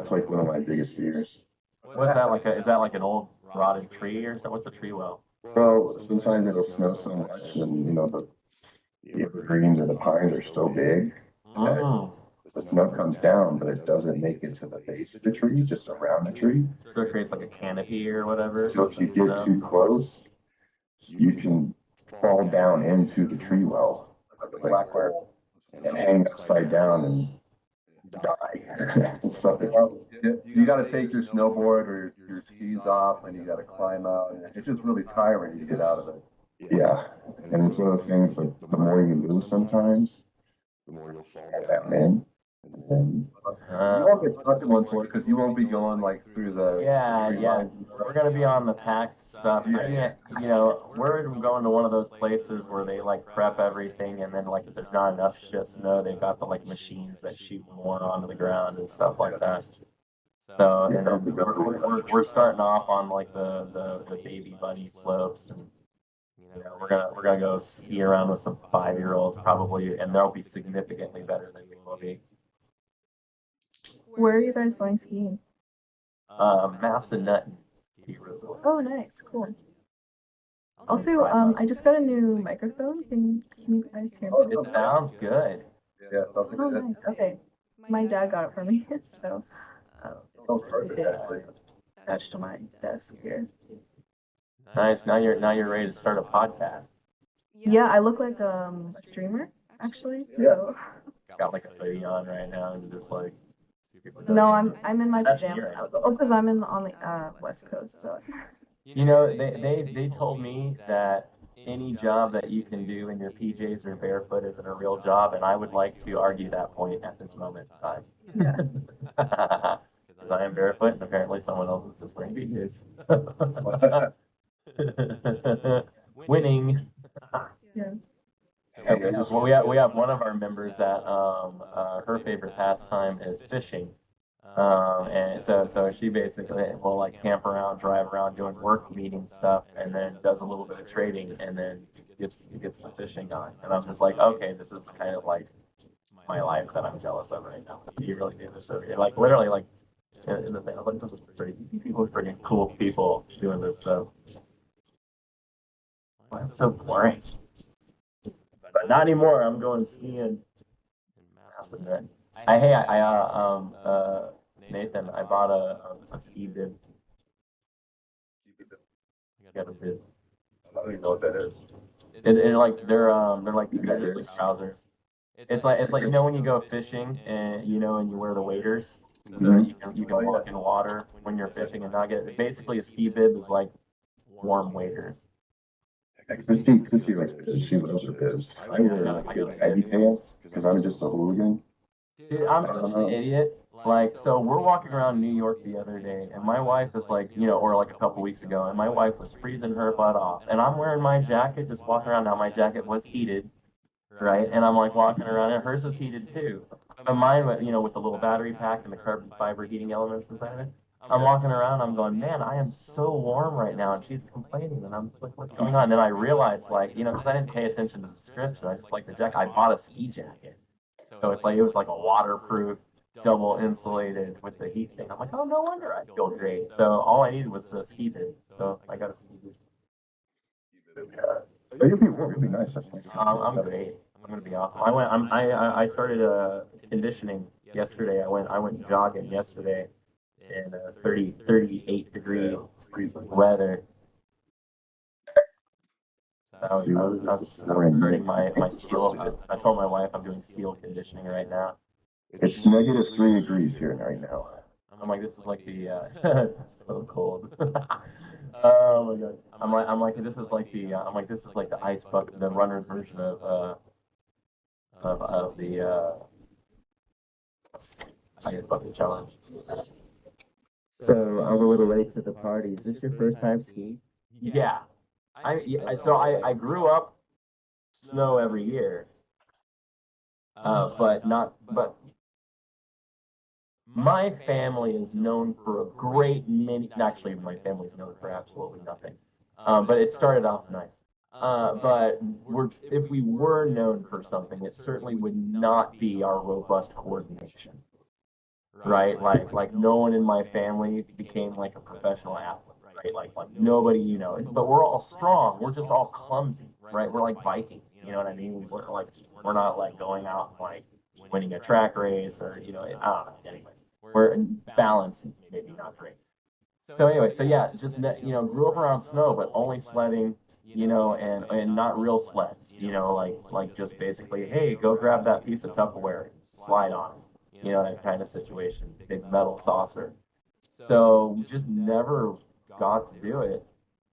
That's like one of my biggest fears. What's that like? Is that like an old rotted tree or something? What's a tree well? Well, sometimes it'll snow so much, and the evergreens or the pines are so big that Mm. the snow comes down, but it doesn't make it to the base of the tree, just around the tree. So it creates like a canopy or whatever. So if you get too close, you can fall down into the tree well, Black hole. and hang upside down and die. So, Well, you got to take your snowboard or your skis off, and you got to climb out. And it's just really tiring to get out of it. yeah, and it's one of those things like the more you move sometimes, the more you'll fall down in. And Uh, You won't get stuck in one sport because you won't be going like through the. yeah, yeah. We're gonna be on the packed stuff. I can't, we're going to one of those places where they like prep everything, and then like if there's not enough shit snow, they've got the like machines that shoot more onto the ground and stuff like that. So and then we're starting off on like the baby bunny slopes, and we're gonna go ski around with some 5-year-olds probably, and they'll be significantly better than we will be. Where are you guys going skiing? Massanutten ski resort. Oh, nice, cool. Also, I just got a new microphone. Can you guys hear me? It sounds good. Yeah, something Oh, that's nice. Okay, my dad got it for me, so so perfect actually. attached to my desk here. Nice. Now you're ready to start a podcast. Yeah, I look like a streamer actually. So Got like a hoodie on right now and just like. no, I'm in my That's pajamas weird. now. Oh, because I'm on the West Coast, so They told me that any job that you can do in your PJs or barefoot isn't a real job, and I would like to argue that point at this moment in time. yeah. Because I am barefoot, and apparently someone else is just wearing PJs. Winning. Yeah. Well, we have one of our members that her favorite pastime is fishing, and so she basically will like camp around, drive around, doing work meeting stuff, and then does a little bit of trading, and then gets the fishing on. And I'm just like, okay, this is kind of like my life that I'm jealous of right now. You really do this over here, like literally, like in the thing. I was like, this is people are pretty cool people doing this stuff. Why I'm so boring. But not anymore. I'm going skiing. Nathan, I bought a ski bib. Got a bib. I don't even know what that is. They're just like trousers. It's like when you go fishing and and you wear the waders, so you can walk in water when you're fishing and not get. Basically, a ski bib is like warm waders. Christy likes bibs. She loves her bibs. I wear like good baggy pants because I'm just a hooligan. Dude, I'm such an idiot. Like, so we're walking around New York the other day, and my wife is like, or like a couple weeks ago, and my wife was freezing her butt off, and I'm wearing my jacket, just walking around. Now my jacket was heated, right? And I'm like walking around, and hers is heated too. But mine, with the little battery pack and the carbon fiber heating elements inside of it. I'm walking around, I'm going, man, I am so warm right now, and she's complaining, and I'm like, what's going on? And then I realized, like, because I didn't pay attention to the description, I just like the jacket. I bought a ski jacket, so it was like a waterproof, double insulated with the heat thing. I'm like, oh, no wonder I feel great. So all I needed was the ski bib, so I got a ski bib. Yeah. But you'll be warm. You'll be nice. That's nice. I'm great. I'm gonna be awesome. I started conditioning yesterday. I went jogging yesterday in 38 degree weather. I was starting my seal. I told my wife I'm doing seal conditioning right now. It's -3 degrees here right now. I'm like, this is like the it's so cold. Oh my god. I'm like this is like the ice bucket, the runner's version of the ice bucket challenge. So I'm a little late to the party. Is this your first time skiing? Yeah. I grew up snow every year. But my family is known for a great many. Actually, my family's known for absolutely nothing. But it started off nice. But if we were known for something, it certainly would not be our robust coordination. right? Like no one in my family became like a professional athlete, right? Like nobody, you know, but we're all strong. We're just all clumsy, right? We're like Vikings, you know what I mean? We're not like going out and like winning a track race or, you know, I don't know. Anyway, we're balancing, maybe not great. So anyway, so yeah, just you know, grew up around snow, but only sledding, you know, and not real sleds, you know, like just basically, hey, go grab that piece of Tupperware, slide on it, you know, that kind of situation, big metal saucer. So just never got to do it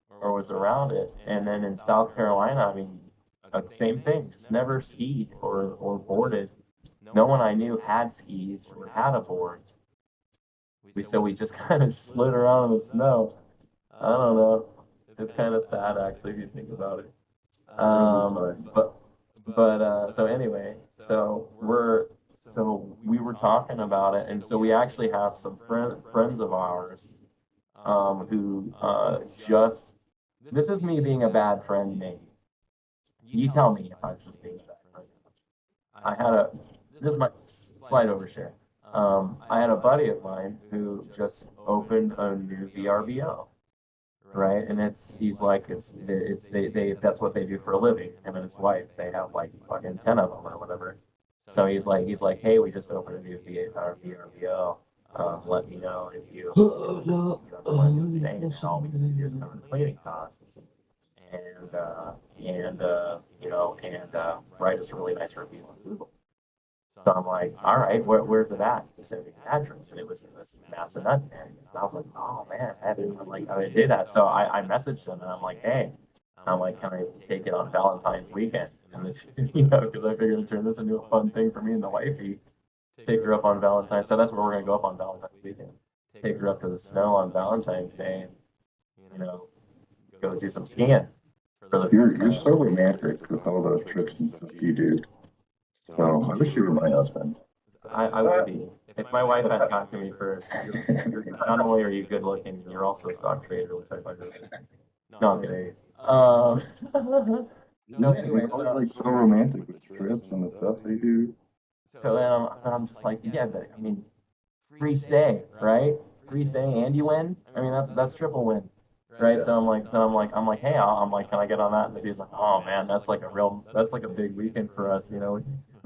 or was around it. And then in South Carolina, I mean, same thing, just never skied or boarded. No one I knew had skis or had a board. We just kind of slid around in the snow. I don't know. It's kind of sad actually if you think about it. So anyway, so we were talking about it, and so we actually have some friends of ours, who just this is me being a bad friend, maybe. You tell me if I was just being a bad friend. This is my slide overshare. I had a buddy of mine who just opened a new VRBO, right? And he's like, that's what they do for a living. Him and his wife, they have like fucking 10 of them or whatever. So he's like, hey, we just opened a new VRBO. Let me know if you want to stay, and all we can do is cover the cleaning costs, and write us a really nice review on Google. So I'm like, all right, where's it at? He said the address, and it was in this Massanutten area. And I was like, oh man, I didn't do that. So I messaged him, and I'm like, hey, can I take it on Valentine's weekend? And this, you know, because I figured to turn this into a fun thing for me and the wifey. Take her up on Valentine's. So that's where we're gonna go up on Valentine's weekend. Take her up to the snow on Valentine's Day, and you know, go do some skiing. You're so romantic with all those trips and stuff you do. So I wish you were my husband. I would be. If my wife had gotten to me first, not only are you good looking, you're also a stock trader, which I find really no, I'm kidding. No, anyway, It's like so romantic with trips and the stuff they do. So then I'm just like, yeah, but I mean, free stay, right? Free stay and you win. I mean, that's triple win, right? So I'm like, hey, can I get on that? And he's like, oh man, that's like a big weekend for us, you know.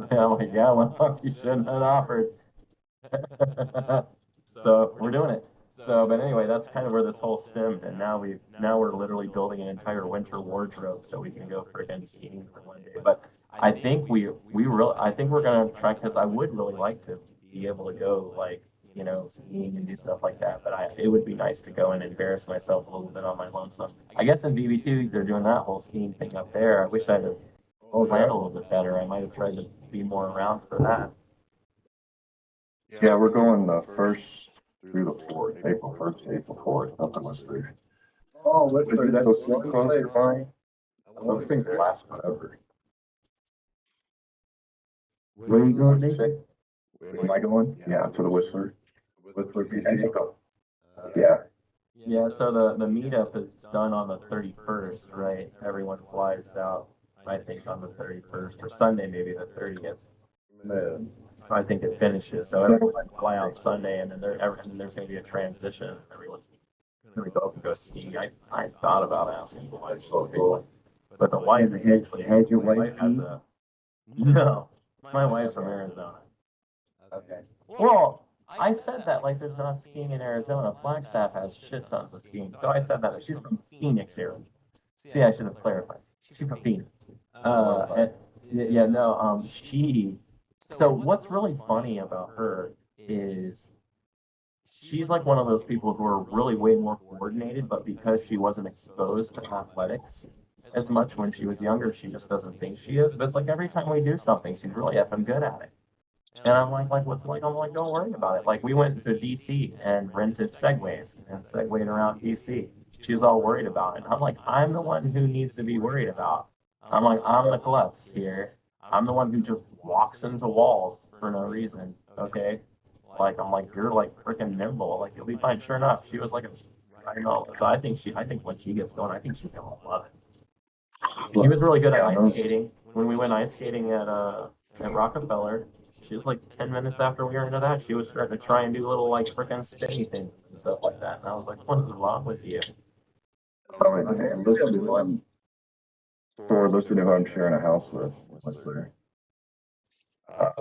And I'm like, yeah, well, you shouldn't have offered. So we're doing it. So, but anyway, that's kind of where this whole stemmed, and now we're literally building an entire winter wardrobe so we can go freaking skiing for one day. But I think we're gonna try, because I would really like to be able to go, like, you know, skiing and do stuff like that. But it would be nice to go and embarrass myself a little bit on my lonesome. I guess in BB2 they're doing that whole skiing thing up there. I wish I'd have planned a little bit better. I might have tried to be more around for that. Yeah, we're going the 1st through the 4th, April 1st to April 4th, up to Whistler. Oh, Whistler, that's Those so cyclones close. are fine. Those things last forever. Where are you going, What'd you Nathan? say? Am I going? Yeah, to the Whistler. Whistler, I BC. think yeah. Yeah, so the meetup is done on the 31st, right? Everyone flies out, I think, on the 31st, or Sunday, maybe the 30th. Man. I think it finishes. So everyone will fly out Sunday, and then there's going to be a transition. Everyone's going to go up and go skiing. I thought about asking the wife, So cool. but the wife actually Had your wife has ski? no. My wife's from Arizona. Okay. Well, I said that like there's not skiing in Arizona. Flagstaff has shit tons of skiing. So I said that. She's from Phoenix, Arizona. See, I should have clarified. She's from Phoenix. So what's really funny about her is she's like one of those people who are really way more coordinated, but because she wasn't exposed to athletics as much when she was younger, she just doesn't think she is. But it's like every time we do something, she's really effing good at it. And I'm like, what's like? I'm like, don't worry about it. Like, we went to DC and rented Segways and segwayed around DC. She's all worried about it. And I'm like, I'm the one who needs to be worried about. I'm like, I'm the klutz here. I'm the one who just walks into walls for no reason. Okay. Like, I'm like, you're like freaking nimble. Like, you'll be fine. Sure enough, she was like, I know. So I think when she gets going, I think she's gonna love it. She was really good at ice skating. When we went ice skating at Rockefeller, She was like 10 minutes after we were into that, she was starting to try and do little like freaking spinny things and stuff like that. And I was like, what is wrong with you? Oh, and listen to who I'm, Thor, listen to who I'm sharing a house with, listener.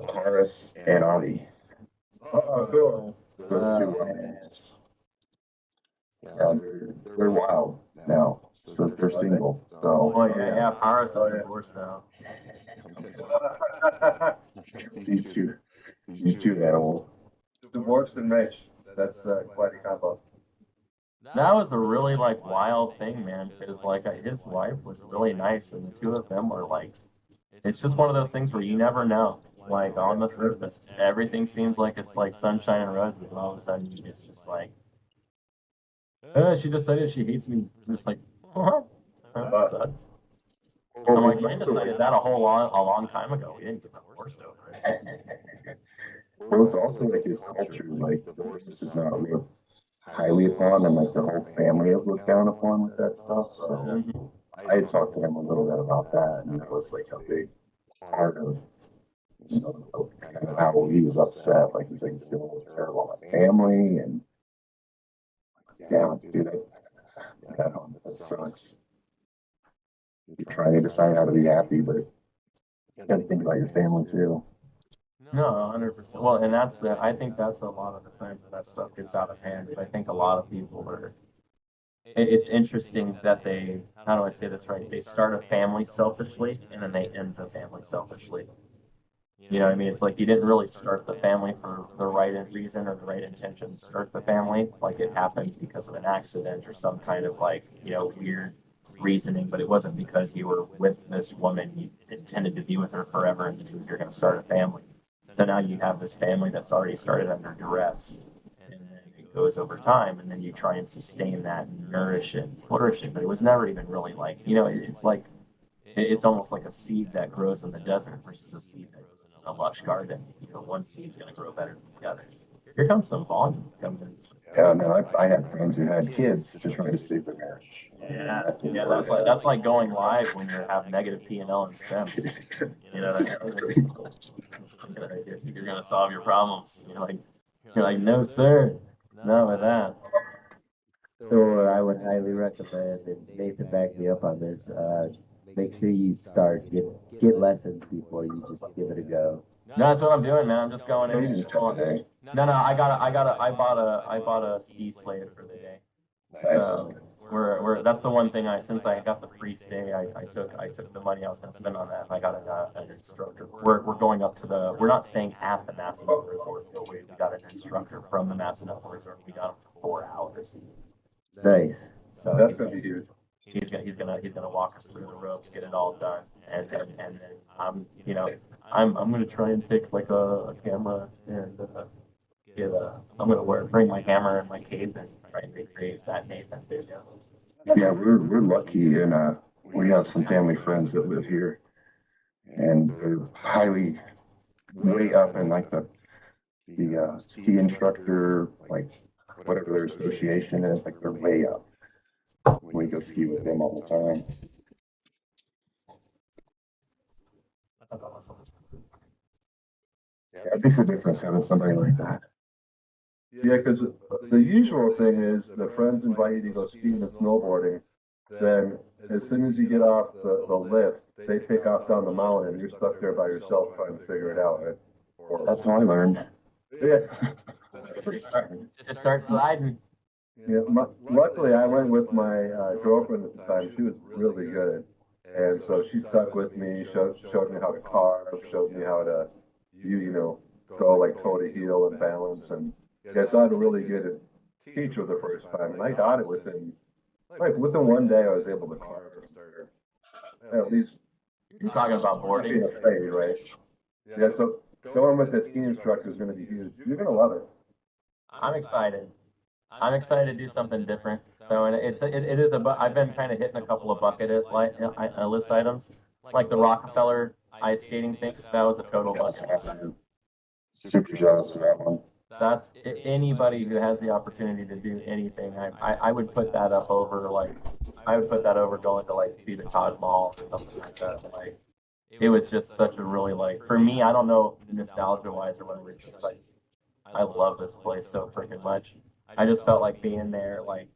Taurus and Avi. Oh, cool. Those two yeah, they're wild now. So they're single. So Oh yeah, Paris is divorced now. these two animals. Divorced and rich. That's quite a combo. That was a really like wild thing, man, because like his wife was really nice, and the two of them were like, it's just one of those things where you never know. Like on the surface, everything seems like it's like sunshine and roses, and all of a sudden it's just like, she decided she hates me. I'm just like, huh? That sucks. I'm like, I decided that a long time ago. We didn't get divorced over it. Well, it's also like his culture, like divorce is not real highly upon, and like the whole family is looked down upon with that stuff. So I had talked to him a little bit about that, and that was like a big part of, kind of how he was upset. Like he's like, it's going to look terrible on my family, and yeah, dude, that sucks. You're trying to decide how to be happy, but you got to think about your family too. No, 100%. Well, and I think that's a lot of the time that stuff gets out of hand. Is I think a lot of people are. It's interesting that how do I say this right? They start a family selfishly, and then they end the family selfishly. You know what I mean? It's like you didn't really start the family for the right reason or the right intention to start the family. Like it happened because of an accident or some kind of like, weird reasoning, but it wasn't because you were with this woman, you intended to be with her forever and you're going to start a family. So now you have this family that's already started under duress, and then it goes over time, and then you try and sustain that and nourish it, flourish it, but it was never even really like, it's like, it's almost like a seed that grows in the desert versus a seed that grows in a lush garden. One seed's going to grow better than the other. Here comes some volume coming in. Yeah, no, I had friends who had kids to try to save their marriage. Yeah, that's like going live when you have negative P&L and SIM. You're gonna solve your problems. You're like, no sir, not with that. So I would highly recommend, and Nathan backed me up on this, make sure you get lessons before you just give it a go. No, that's what I'm doing, man. I'm just going in. Maybe just today. No, I bought a ski slate for the day. So that's the one thing since I got the free stay, I took the money I was gonna spend on that, and I got an instructor. We're going up to we're not staying at the Massanutten Resort, so we got an instructor from the Massanutten Resort. We got him for 4 hours. Nice. So That's gonna be huge. He's gonna walk us through the ropes, get it all done, and then I'm gonna try and take like a camera and I'm gonna bring my hammer and my cape and try and recreate that Nathan video. Yeah, we're lucky, and we have some family friends that live here, and they're highly way up in like the ski instructor, like whatever their association is, like they're way up. We go ski with them all the time. That's awesome. Yeah, it makes a difference having somebody like that. Yeah, because the usual thing is the friends invite you to go skiing and snowboarding. Then as soon as you get off the lift, they take off down the mountain and you're stuck there by yourself trying to figure it out. Right? That's how I learned. Yeah. Just start sliding. Yeah, luckily I went with my girlfriend at the time. She was really good, and so she stuck with me, showed me how to carve, showed me how to, go like toe to heel and balance, and so I had a really good teacher the first time, and I got it within 1 day. I was able to carve at least. You're talking about boarding. Afraid, right? Yeah, so going with the ski instructor is going to be huge. You're going to love it. I'm excited. I'm excited to do something different. So, and it is I've been kind of hitting a couple of bucket list items, like the Rockefeller ice skating thing. That was a total bucket list. Super jealous of that one. That's anybody who has the opportunity to do anything. I would put that up over I would put that over going to like see the Taj Mahal or something like that. Like it was just such a really like, for me, I don't know nostalgia wise or whatever, it's just like, I love this place so freaking much. I just felt like being there, like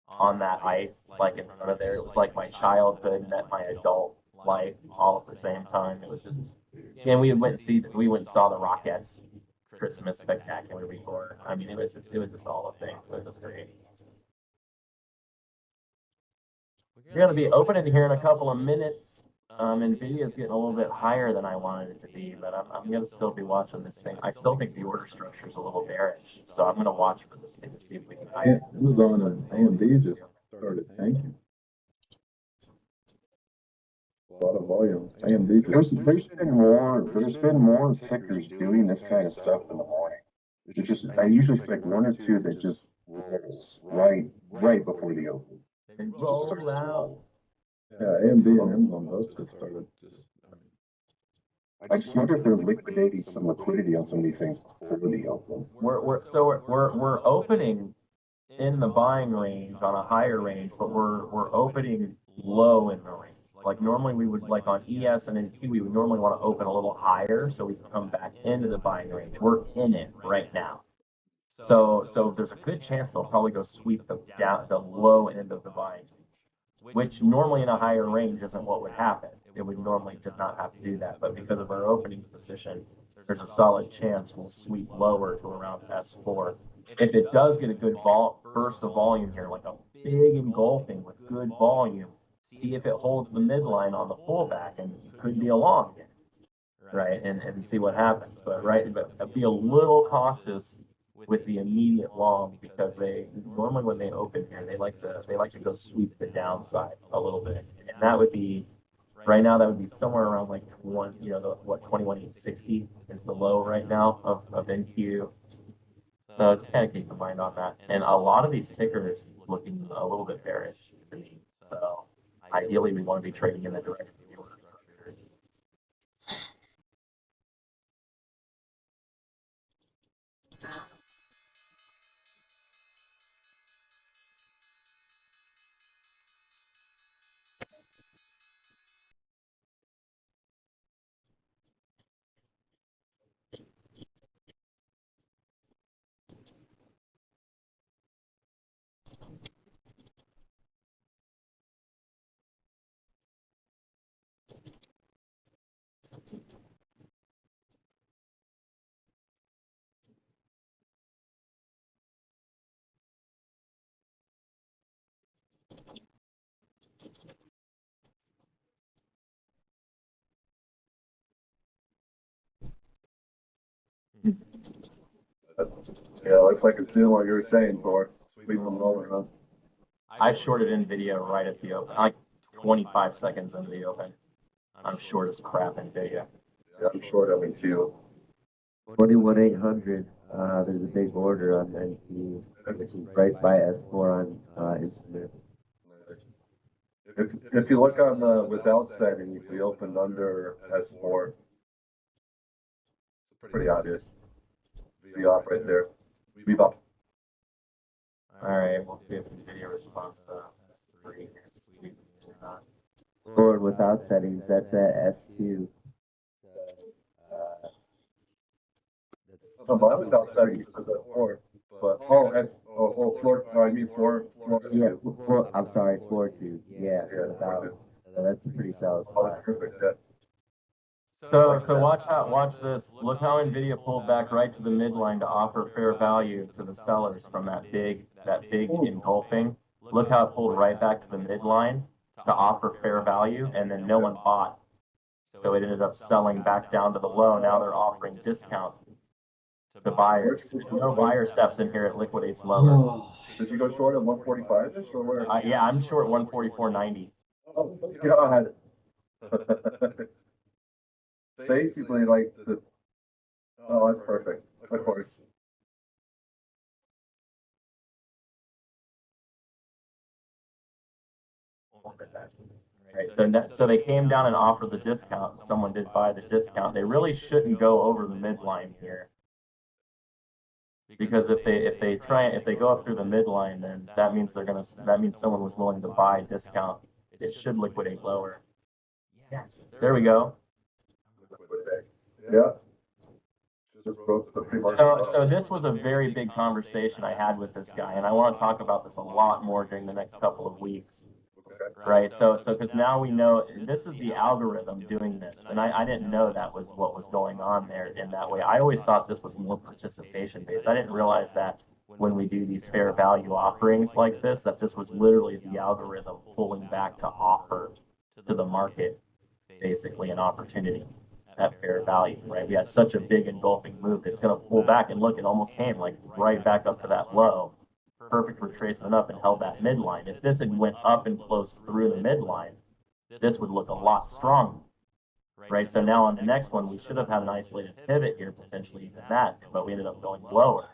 on that ice, like in front of there. It was like my childhood met my adult life all at the same time. It was just, and we went and saw the Rockettes Christmas spectacular before. I mean, it was just all a thing. It was just great. We're gonna be opening here in a couple of minutes. Nvidia's getting a little bit higher than I wanted it to be, but I'm gonna still be watching this thing. I still think the order structure is a little bearish, so I'm gonna watch for this thing to see if we can hide Yeah, it. it was on an AMD just started tanking. A lot of volume. AMD just. There's been more tickers doing this kind of stuff in the morning. It's just, I usually see like one or two that just rolls right before the open. And Just starts roll to out. roll. Yeah, AMD and Amazon both just started. I just wonder if they're liquidating some liquidity on some of these things before the open. We're opening in the buying range on a higher range, but we're opening low in the range. Like normally we would, like on ES and NQ, we would normally want to open a little higher so we can come back into the buying range. We're in it right now. So there's a good chance they'll probably go sweep the low end of the buying, which normally in a higher range isn't what would happen. It would normally just not have to do that. But because of our opening position, there's a solid chance we'll sweep lower to around S4. If it does get a good burst of volume here, like a big engulfing with good volume, see if it holds the midline on the pullback, and it could be a long, right? And see what happens. But be a little cautious with the immediate long, because they normally when they open here, they like to go sweep the downside a little bit, and that would be right now, that would be somewhere around like 21,860 is the low right now of NQ. So just kind of keep in mind on that. And a lot of these tickers looking a little bit bearish to me. So ideally, we want to be trading in the direction of the order structure. Yeah, looks like it's doing what you were saying, Thor. Sweep them over, huh? I shorted Nvidia right at the open, like 25 seconds into the open. I'm short as crap Nvidia. Yeah, I'm short of it too. 21,800. There's a big order on NQ, which is right by S4 on instrument. If you look on the without setting, if we opened under S4, it's pretty obvious. Be off right there. Be up. All right, we'll see if Nvidia responds to S3 or not. Forward without settings, that's at S2. No, but without settings is at 4. But floor. I mean floor. Yeah, I'm sorry, 4-2. Yeah, without. That's a pretty solid Oh, spot. perfect. Yeah. So watch this. Look how Nvidia pulled back right to the midline to offer fair value to the sellers from that big engulfing. Look how it pulled right back to the midline to offer fair value, and then no one bought. So it ended up selling back down to the low. Now they're offering discount to buyers. If no buyer steps in here, it liquidates lower. Did you go short at 145ish or where? Yeah, I'm short 144.90. Oh God. Basically, like the. Oh, that's perfect. Of course. Right, so they came down and offered the discount. Someone did buy the discount. They really shouldn't go over the midline here, because if they go up through the midline, then that means someone was willing to buy discount. It should liquidate lower. Yeah, there we go. Yeah. Just broke the pre-market. So this was a very big conversation I had with this guy, and I want to talk about this a lot more during the next couple of weeks. Right. So because now we know this is the algorithm doing this, and I didn't know that was what was going on there in that way. I always thought this was more participation based. I didn't realize that when we do these fair value offerings like this, that this was literally the algorithm pulling back to offer to the market basically an opportunity at fair value. Right. We had such a big engulfing move that's going to pull back, and look, it almost came like right back up to that low. Perfect retracement up and held that midline. If this had went up and closed through the midline, this would look a lot stronger, right? So now on the next one, we should have had an isolated pivot here, potentially even that, but we ended up going lower,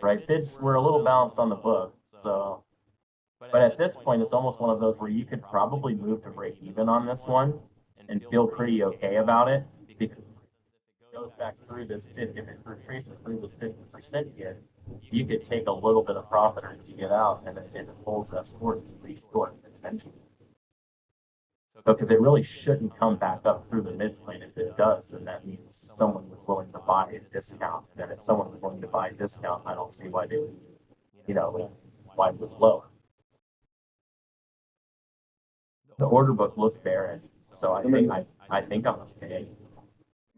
right? Bids were a little balanced on the book, so, but at this point, it's almost one of those where you could probably move to break even on this one and feel pretty okay about it, because if it goes back through this, if it retraces through this 50% here, you could take a little bit of profit to get out, and it holds us forward pretty short potentially. So, because it really shouldn't come back up through the midpoint. If it does, then that means someone was willing to buy a discount. And if someone was willing to buy a discount, I don't see why they would, why it would lower. The order book looks bearish, so I think I'm okay.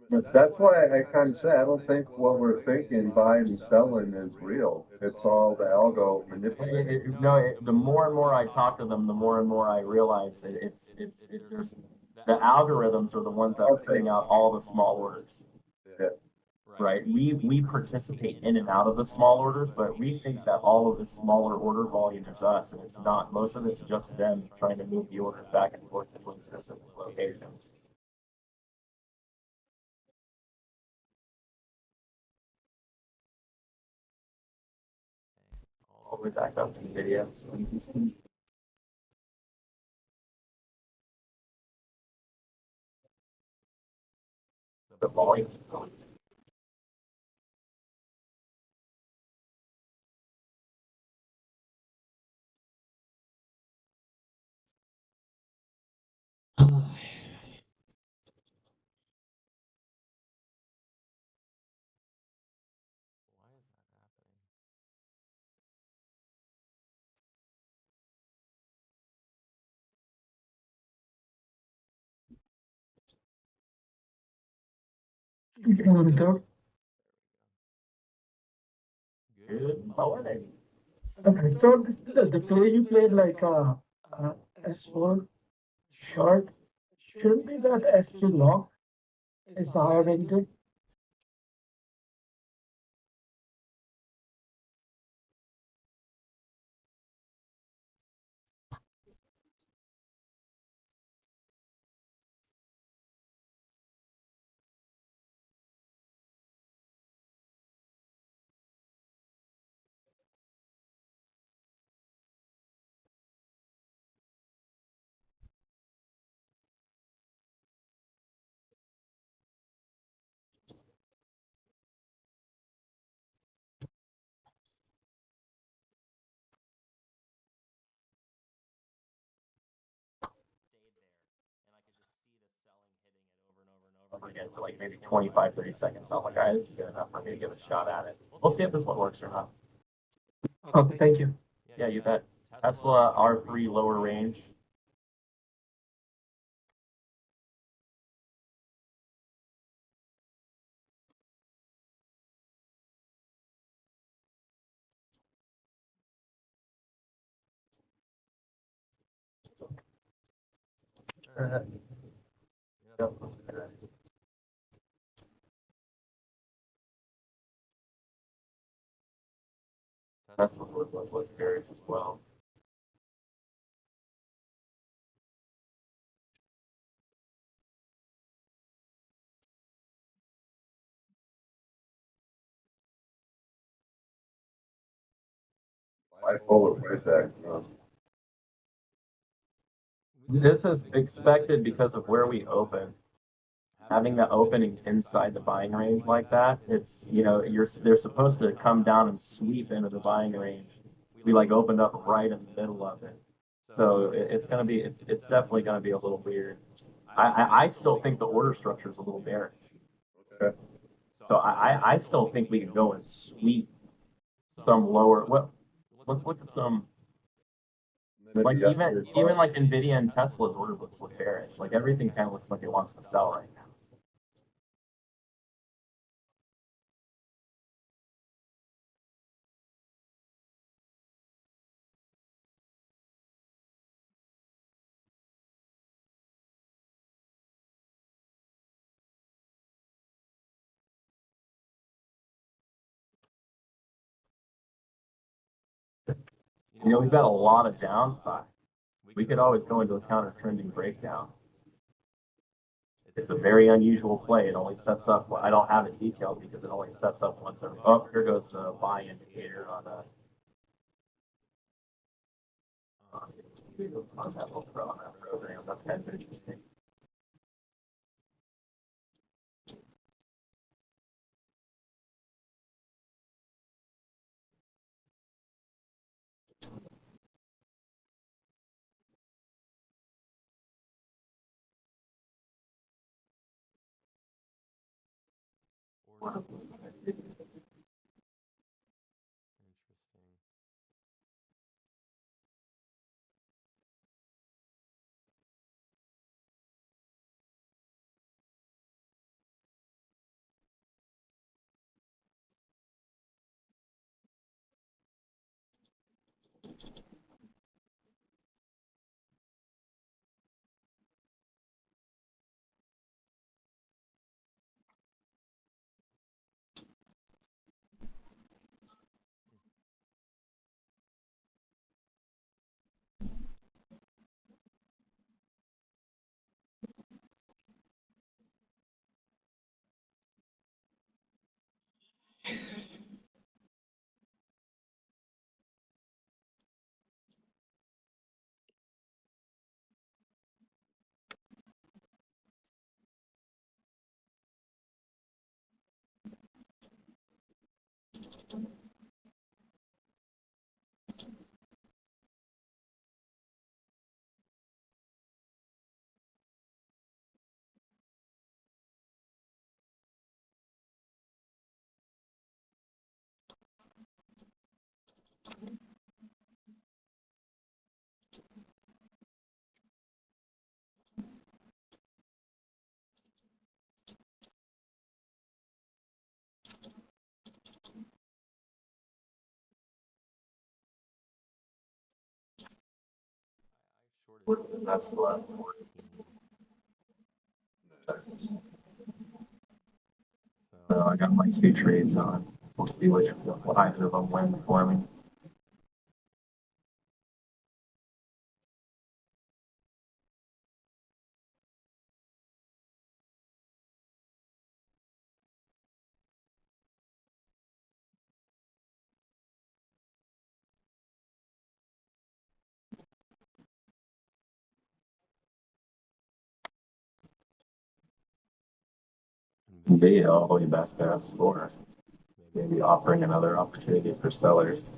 But that's why I kind of say I don't think what we're thinking, buying and selling, is real. It's all the algo manipulating. The more and more I talk to them, the more and more I realize that there's the algorithms are the ones that are putting out all the small orders. Yeah. Right. We participate in and out of the small orders, but we think that all of the smaller order volume is us, and it's not. Most of it's just them trying to move the orders back and forth between specific locations. All the way back up to the video. So you can see. The volume. Good morning. Good morning. Okay, so the play you played like S4 short, shouldn't be that S3 long is higher rated. Again for like maybe 25, 30 seconds. I'm like, guys, this is good enough for me to give a shot at it. We'll see if this one works or not. Okay, thank you. Yeah, you bet. Tesla R3 lower range. Yep. Tesla's was bearish as well. Bipolar price action. This is expected because of where we open. Having that opening inside the buying range like that, it's they're supposed to come down and sweep into the buying range. We like opened up right in the middle of it, so it's definitely gonna be a little weird. I still think the order structure is a little bearish. So I still think we can go and sweep some lower. Well, let's look at some like even like Nvidia and Tesla's order books look bearish. Like everything kind of looks like it wants to sell right now. You know, we've got a lot of downside. We could always go into a counter trending breakdown. It's a very unusual play. It only sets up. Well, I don't have it detailed because it only sets up once every. Oh, here goes the buy indicator on the. On that little on that program. That's kind of interesting. That's so I got my two trades on. We'll see which either of them win for me. Nvidia all the way back to S4, maybe offering another opportunity for sellers.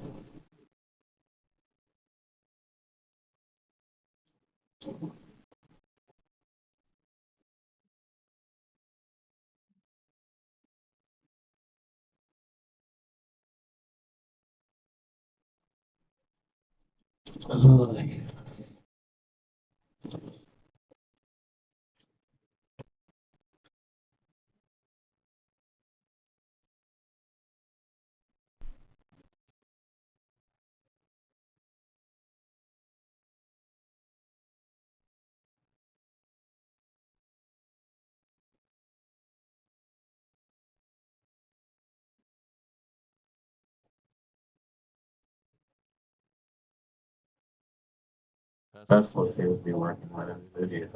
Tesla seems to be working with Nvidia.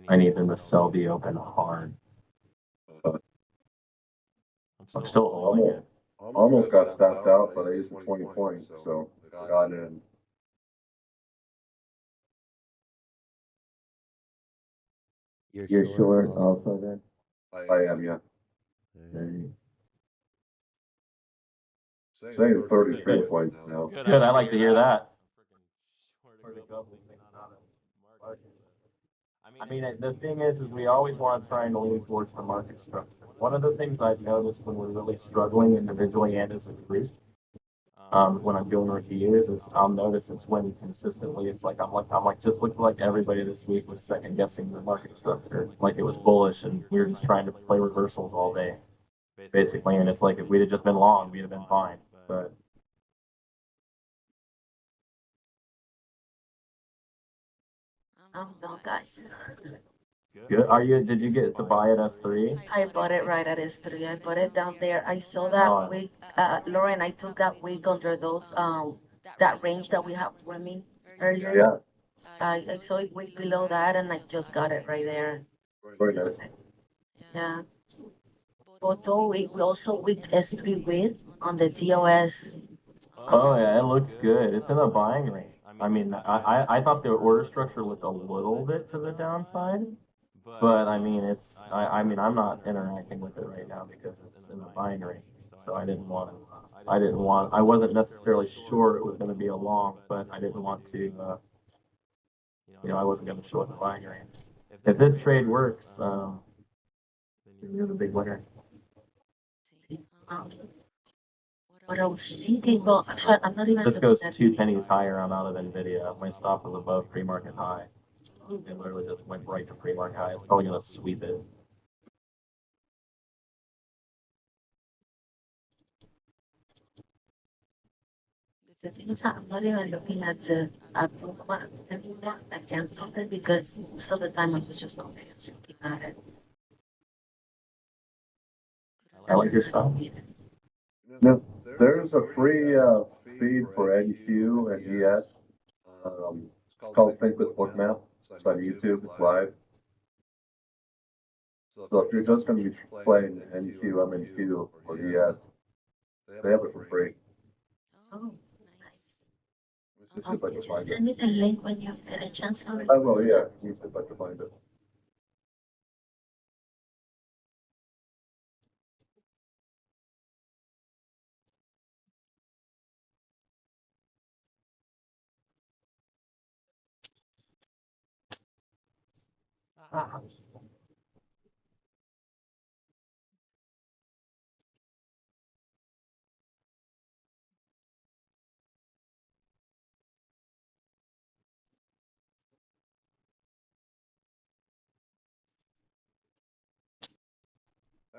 I need them to sell the open hard. I'm still holding it. Almost got stopped out, but I used the 20 points, so got in. You're short also then? I am, yeah. Right. Saying 33 points now. Good, I like to hear that. I mean, the thing is we always want to try and lean towards the market structure. One of the things I've noticed when we're really struggling individually and as a group, when I'm doing reviews, is I'll notice it's when consistently it's like I'm like just looked like everybody this week was second guessing the market structure, like it was bullish, and we were just trying to play reversals all day, basically. And it's like if we'd have just been long, we'd have been fine, but. No, guys. Good. Did you get to buy at S3? I bought it right at S3. I bought it down there. I saw that week, Lauren, I took that week under those, that range that we have swimming earlier. Yeah, I saw it way below that and I just got it right there. very nice. Yeah. Although we also with S3 with on the DOS. Oh yeah, it looks good. It's in a buying range. I mean, I thought the order structure looked a little bit to the downside, but I mean, I mean, I'm not interacting with it right now because it's in the buying range. So I wasn't necessarily sure it was going to be a long, but I didn't want to, I wasn't going to short the buying range. If this trade works, you're the big winner. What I was thinking, well, actually, I'm not even. This goes 2 pennies higher. I'm out of Nvidia. My stop was above pre-market high. It literally just went right to pre-market high. It's probably gonna sweep it. The thing is, I'm not even looking at the one. I canceled it because most of the time I was just confused looking at it. I like your stop. No, there's a free feed for NQ and GS. It's called Think with Bookmap. It's on YouTube. It's live. So if you're just going to be playing NQ, MNQ, or ES, they have it for free. Oh, nice. Just see if I can Could you find it. send me the link when you get a chance? Lauren? I will, yeah. Let me see if I can find it.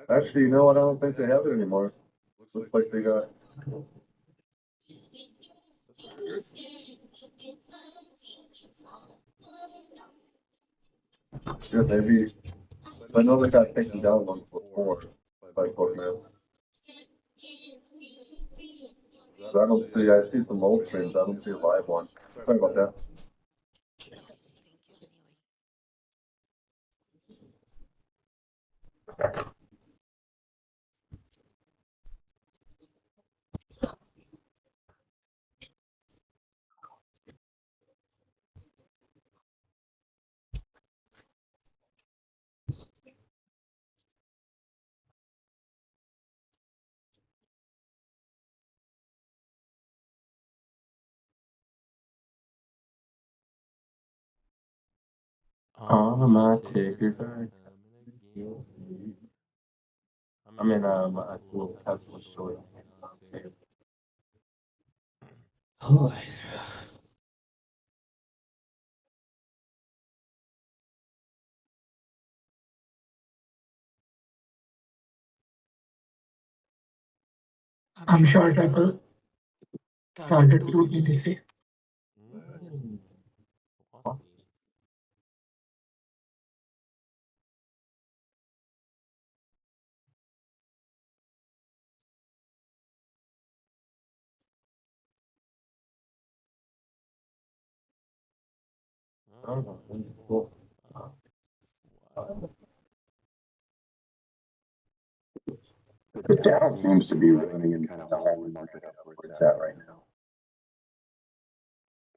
Actually, you know what? I don't think they have it anymore. Looks like they got. Yeah, maybe. I know they got taken down once before by Bookmap. So I don't see. I see some old streams. I don't see a live one. Sorry about that. All of my tickers are. I'm in a little Tesla short. Oh, I'm short Apple. Target 2 BTC. Cool. The Dow seems to be running in kind of all the market up where it's at right now.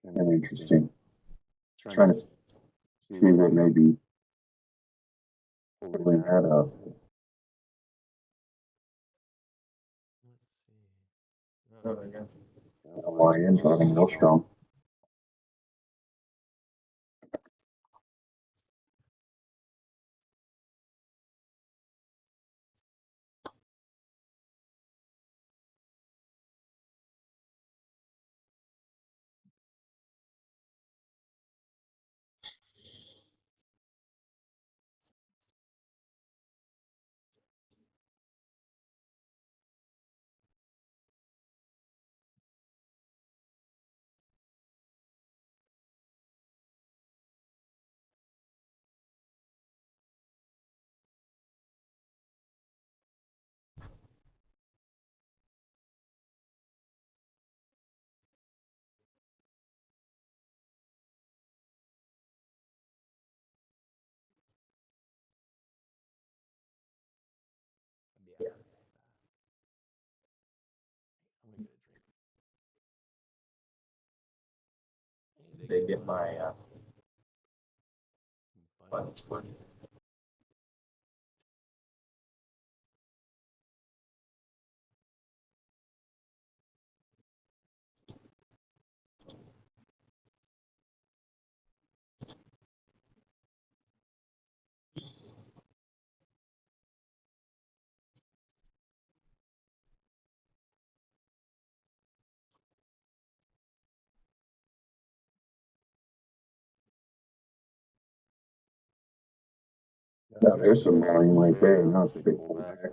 Kind of interesting. Trying to see what maybe pulling that up. Lion running real strong. they get my buttons working. Yeah, there's some volume right there. Now it's a big pullback.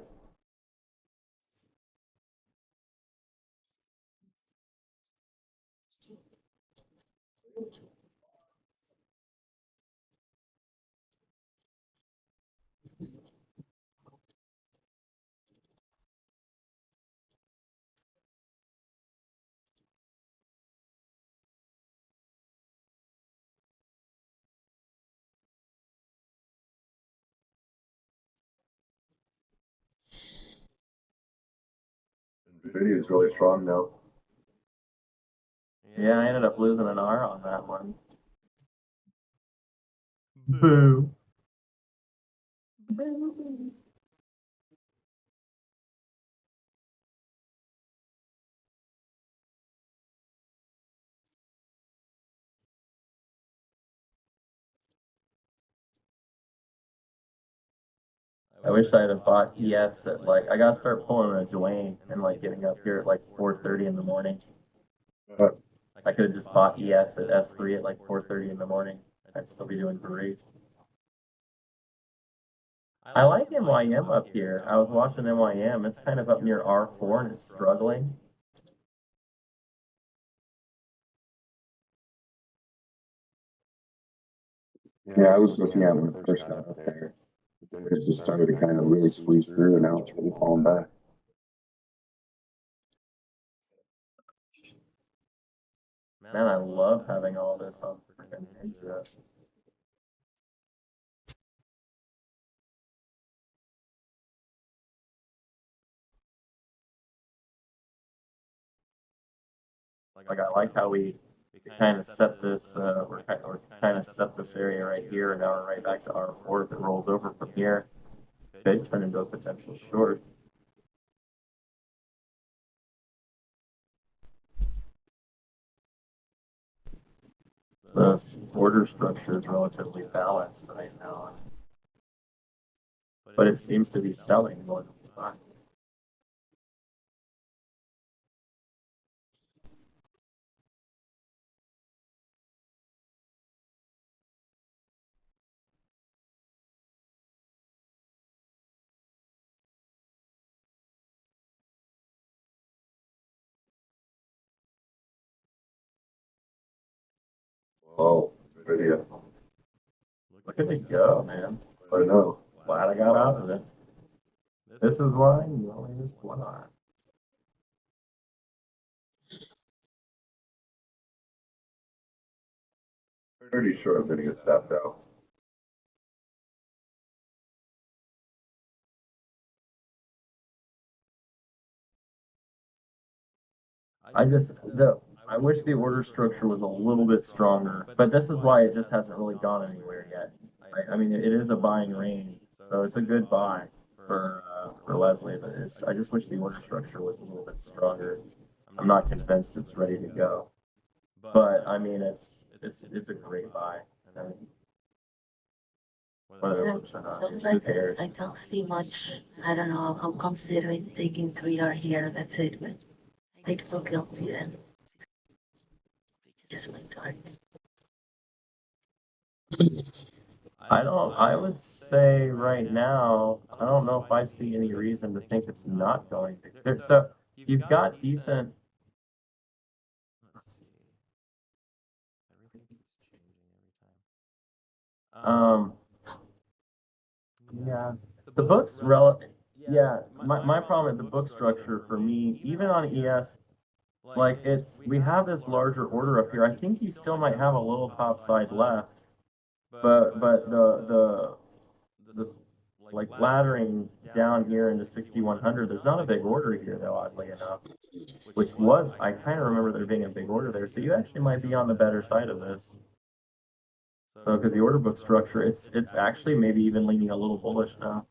Nvidia is really strong now. Yeah, I ended up losing an R on that one. Boo. I wish I'd have bought ES at like, I gotta start pulling a Dwayne and like getting up here at like 4:30 in the morning. I could have just bought ES at S3 at like 4:30 in the morning. I'd still be doing great. I like NYM up here. I was watching NYM. It's kind of up near R4 and it's struggling. Yeah, I was looking at when it first got up there. It just started to kind of really squeeze through, and now it's really falling back. Man, I love having all this on freaking Ninja. Like I like how we kind of set this, we're kind of set this area right here, and now we're right back to R4. If it rolls over from here, could turn into a potential short. The order structure is relatively balanced right now, but it seems to be selling more than it's buying. Oh, Nvidia. Look at it go, man. I know. Glad I got out of it. This is why you only use one eye. Pretty sure I'm gonna get stopped out. I wish the order structure was a little bit stronger, but this is why it just hasn't really gone anywhere yet. I mean, it is a buying range, so it's a good buy for Leslie, but I just wish the order structure was a little bit stronger. I'm not convinced it's ready to go, but I mean, it's a great buy. I mean, whether it works or not, who cares? I don't see much. I don't know. I'm considering taking 3R here. That's it, but I'd feel guilty then. Just my target. I would say right now, I don't know if I see any reason to think it's not going to. So you've got decent. Yeah, the book's relevant. Yeah, my problem with the book structure for me, even on ES, like we have this larger order up here. I think you still might have a little top side left, but this like laddering down here into 6100. There's not a big order here though, oddly enough. which was, I kind of remember there being a big order there. So you actually might be on the better side of this. So, because the order book structure, it's actually maybe even leaning a little bullish now.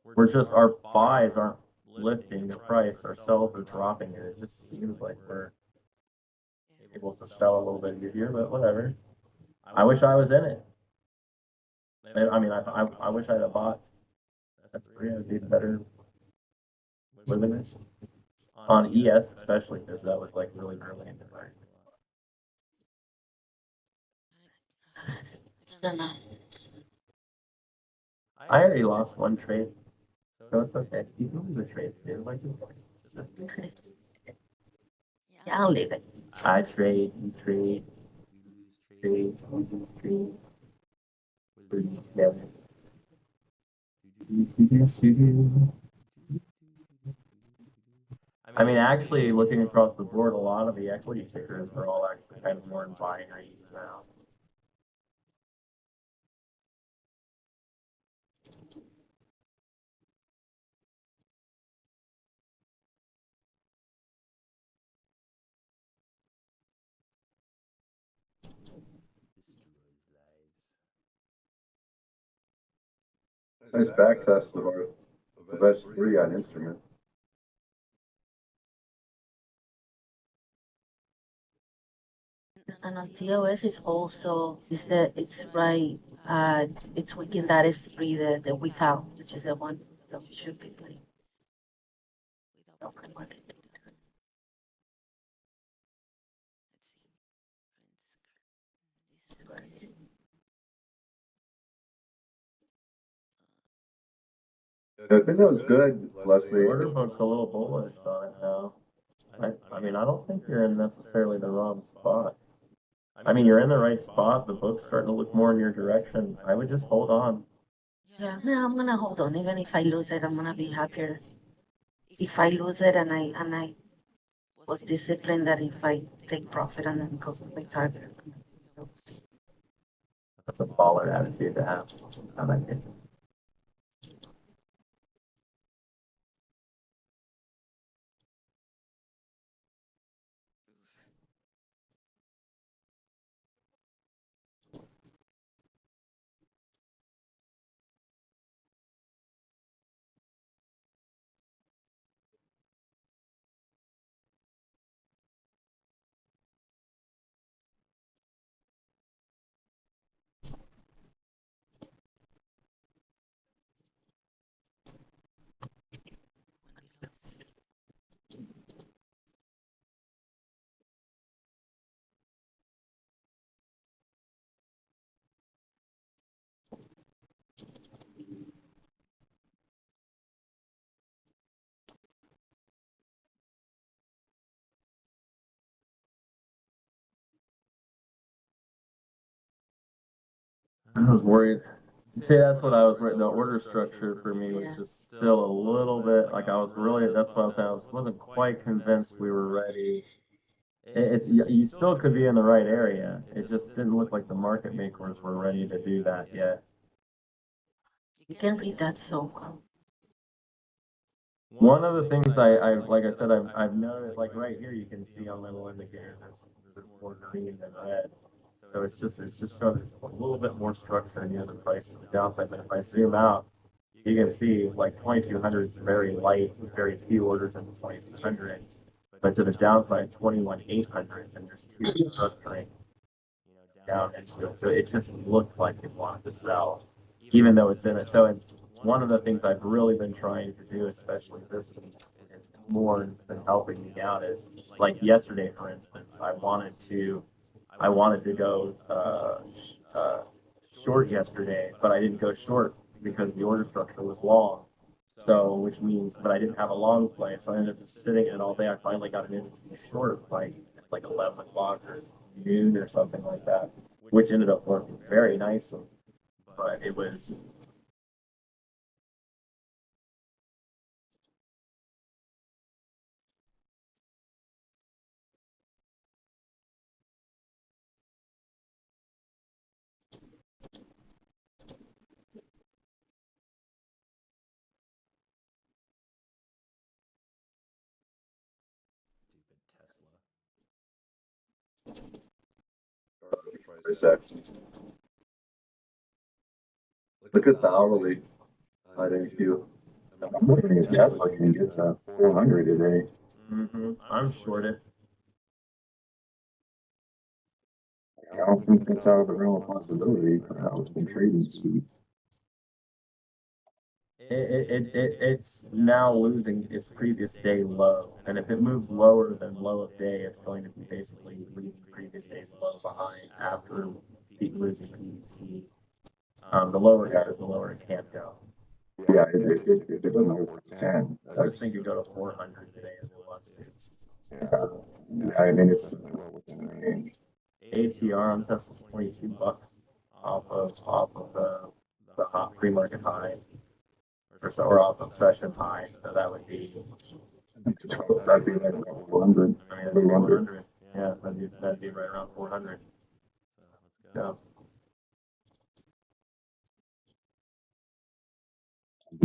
We're just, our buys aren't lifting the price, our sells are dropping it. It just seems like we're able to sell a little bit easier, but whatever. I wish I was in it. I mean, I wish I'd have bought. That's pretty, would be better living on ES, especially because that was like really early in the market. I already lost one trade, so it's okay. You can lose a trade too. Like, it's just, Yeah, I'll leave it. I trade, you trade, trade, we lose trade, we lose together. I mean, actually, looking across the board, a lot of the equity tickers are all actually kind of more in buying ranges now. Nice back test of our of S3 on instrument. And on TOS is also, it's right, it's within that S3, the without, which is the one that we should be playing. Open market. I think that was good, Leslie. The order book's a little bullish on it now. I mean, I don't think you're in necessarily the wrong spot. I mean, you're in the right spot. The book's starting to look more in your direction. I would just hold on. Yeah, no, I'm gonna hold on. Even if I lose it, I'm gonna be happier. If I lose it and I was disciplined that if I take profit and then goes to my target. That's a baller attitude to have. I like it. I was worried. See, that's what I was worried. The order structure for me was just still a little bit like I was really. That's what I was saying. I wasn't quite convinced we were ready. It's you still could be in the right area. It just didn't look like the market makers were ready to do that yet. You can read that so well. One of the things I like I said, I've noticed, like right here, you can see on my little indicator, there's more green than red. So it's just showing there's a little bit more structure near the price to the downside. But if I zoom out, you can see like 2200 is very light, with very few orders in the 2200. But to the downside, 21800, and there's two structuring down into it. So it just looked like it wanted to sell, even though it's in it. So one of the things I've really been trying to do, especially this week, is more than helping me out is like yesterday, for instance, I wanted to go short yesterday, but I didn't go short because the order structure was long. So, which means, but I didn't have a long play, so I ended up just sitting in it all day. I finally got it into short, like 11 o'clock or noon or something like that, which ended up working very nicely. But it was price action. Look at the hourly. I think you. I'm wondering if Tesla can get to 400 today. I'm shorted. I don't think that's out of the realm of possibility for how it's been trading this week. It's now losing its previous day low, and if it moves lower than low of day, it's going to be basically leaving previous day's low behind after losing PEC. The lower it goes, the lower it can go. Yeah, if it doesn't over 10, This thing could go to 400 today if it wants to. yeah, I mean, it's well within range. ATR on Tesla's $22 off of the hot pre-market high, or off of session high. So that would be That'd be like about 400. I mean, that'd be 400. Yeah, that'd be right around 400. So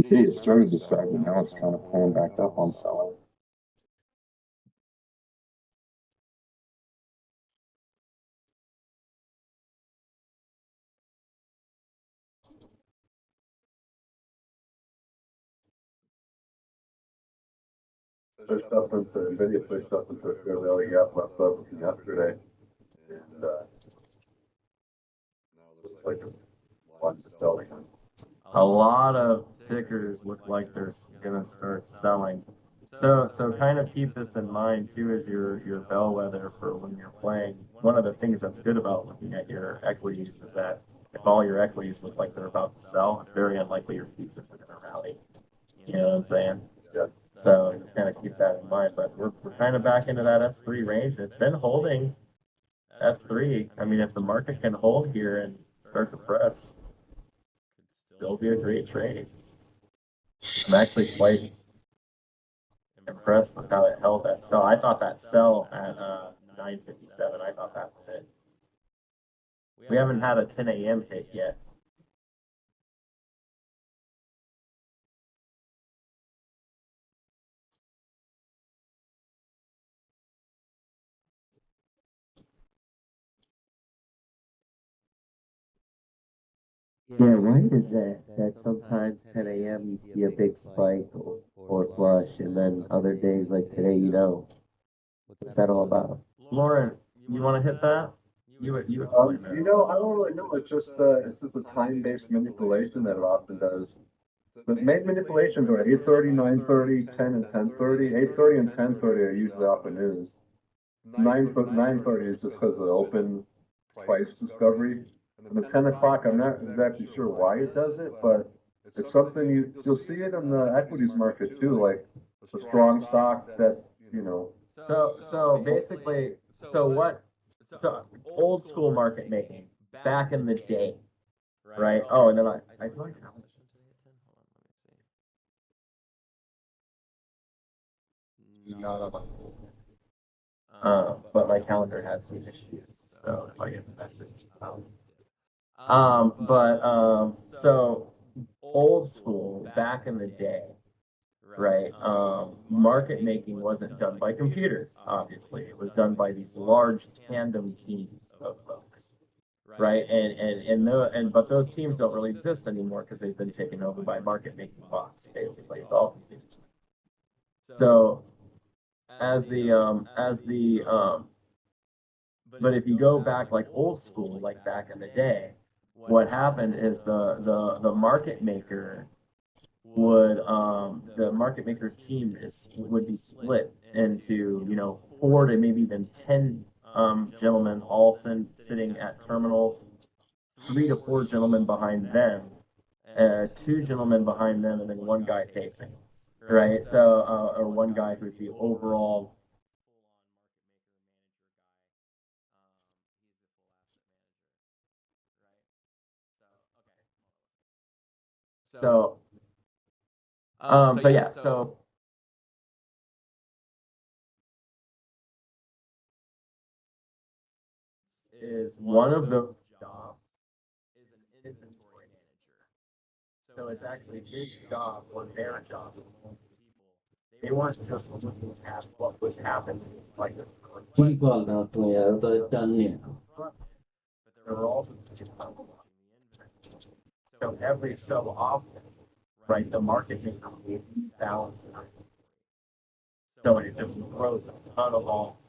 It started to sag, but now it's kind of pulling back up on selling. Pushed up into NVIDIA pushed up into a fairly early gap left up from yesterday. And now it looks like a lot of selling. a lot of tickers look like they're gonna start selling. So kind of keep this in mind too as your bellwether for when you're playing. One of the things that's good about looking at your equities is that if all your equities look like they're about to sell, it's very unlikely your futures are gonna rally. You know what I'm saying? Yeah. So just kind of keep that in mind. But we're kind of back into that S3 range. It's been holding S3. I mean, if the market can hold here and start to press, it'll be a great trade. I'm actually quite impressed with how it held that sell. I thought that sell at 9:57. I thought that was it. We haven't had a 10 a.m. hit yet. Yeah, why is that? That sometimes 10 a.m. you see a big spike or flush, and then other days like today you don't. What's that all about? Lauren, you want to hit that? You explain that. You know, I don't really know. It's just a time-based manipulation that it often does. The main manipulations are 8:30, 9:30, 10, and 10:30. 8:30 and 10:30 are usually afternoons. 9:30 is just because of the open price discovery. And the 10 o'clock, I'm not exactly sure why it does it, but it's something you'll see it in the equities market too, like the strong stock that, you know. So basically, so old school market making back in the day, right? Oh, and then I feel like not on my but my calendar had some issues, so if I get the message. So old school back in the day, right? Market making wasn't done by computers, obviously. It was done by these large tandem teams of folks, right? But those teams don't really exist anymore because they've been taken over by market making bots. Basically, it's all computers. So but if you go back like old school, like back in the day, what happened is the market maker would the market maker team would be split into 4 to maybe even 10 gentlemen all sitting at terminals, 3 to 4 gentlemen behind them, 2 gentlemen behind them, and then 1 guy pacing, right? So or 1 guy who's the overall. So is one of those jobs is an inventory manager. So it's actually his job or their job. They weren't just looking at what was happening like this. People are not doing it, they've done it. But there were also so every so often, right, the market can balance it. So it just throws a ton of all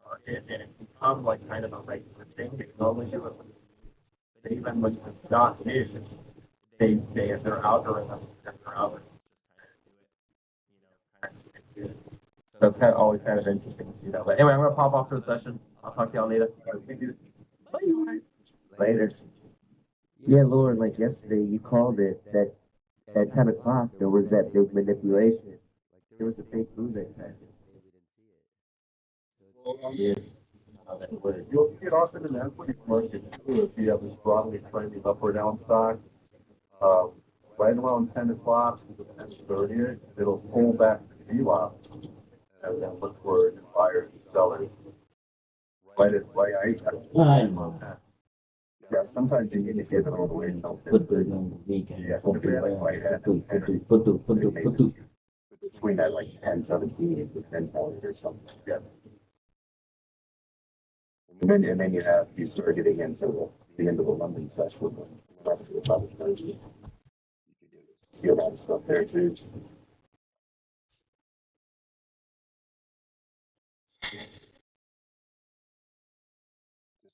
market and it becomes like kind of a regular thing. They can only do it but even when it's not news, they have their algorithms and their algorithms so it's kind of always kind of interesting to see that. But anyway, I'm gonna pop off for the session. I'll talk to y'all later. Bye. Later. Yeah, Lauren, like yesterday, you called it that at 10 o'clock, there was that big manipulation. There was a big move that time. Yeah. You'll see it often in the equity market too, if you have this broadly trending up or down stock. Right around 10 o'clock to 10:30, it'll pull back to VWAP and then look for buyers and sellers. Yeah, sometimes you need to get a little away from between that like 10:17 to 10:40 or something. Yeah. And then you start getting into the end of the London session. You see a lot of stuff there too.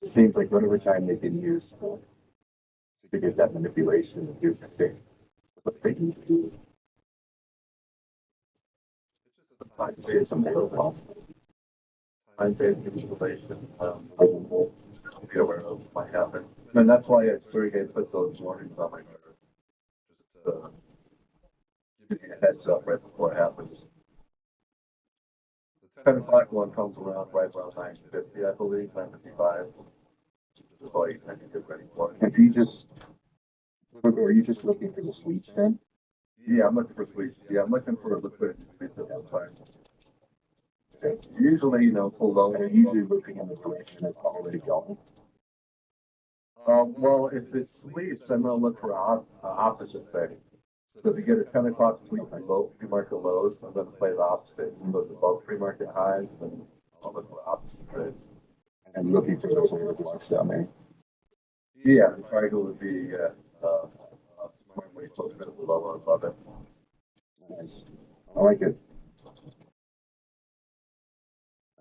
It seems like whatever time they can use to get that manipulation, here's the thing. What they can do. I see it's some more possible. Time-based manipulation, be aware of what might happen. And that's why Sergey put those warnings on my chart. Just to give you a heads up right before it happens. The 10 o'clock one comes around right around 9:50, I believe, 9:55. That's all you can get ready for. If you just, are you just looking for the sweeps then? Yeah, I'm looking for sweeps. Yeah, I'm looking for liquidity sweeps at one time. Usually, pull low. And you're usually looking in the direction that's already going. Well, if it sweeps, I'm going to look for opposite thing. So if you get a 10 o'clock sweep below pre-market lows, I'm going to play the opposite. If it goes above pre-market highs, then I'll look for the opposite trade. And looking for those order blocks down there. Yeah, the triangle would be somewhere way close to below or above it. Nice. I like it.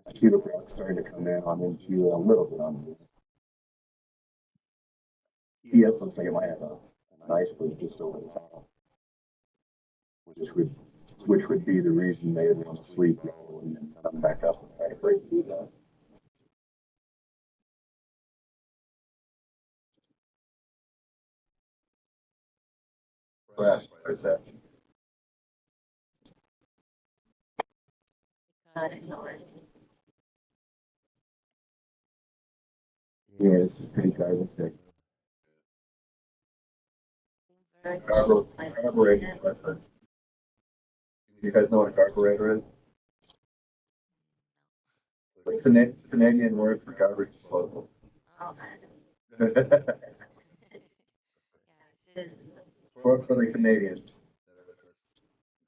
I see the block starting to come in. I'm into a little bit on this. ES looks like it might have a nice move just over the top. Which would be the reason they would want to sleep low and then come back up and try to break through that. Price action. Got it, Lord. Yeah, it's pretty garbage. Very Carburetor. You guys know what a carburetor is? The Canadian word for garbage disposal. Oh, man. Yeah, it is. For the Canadians.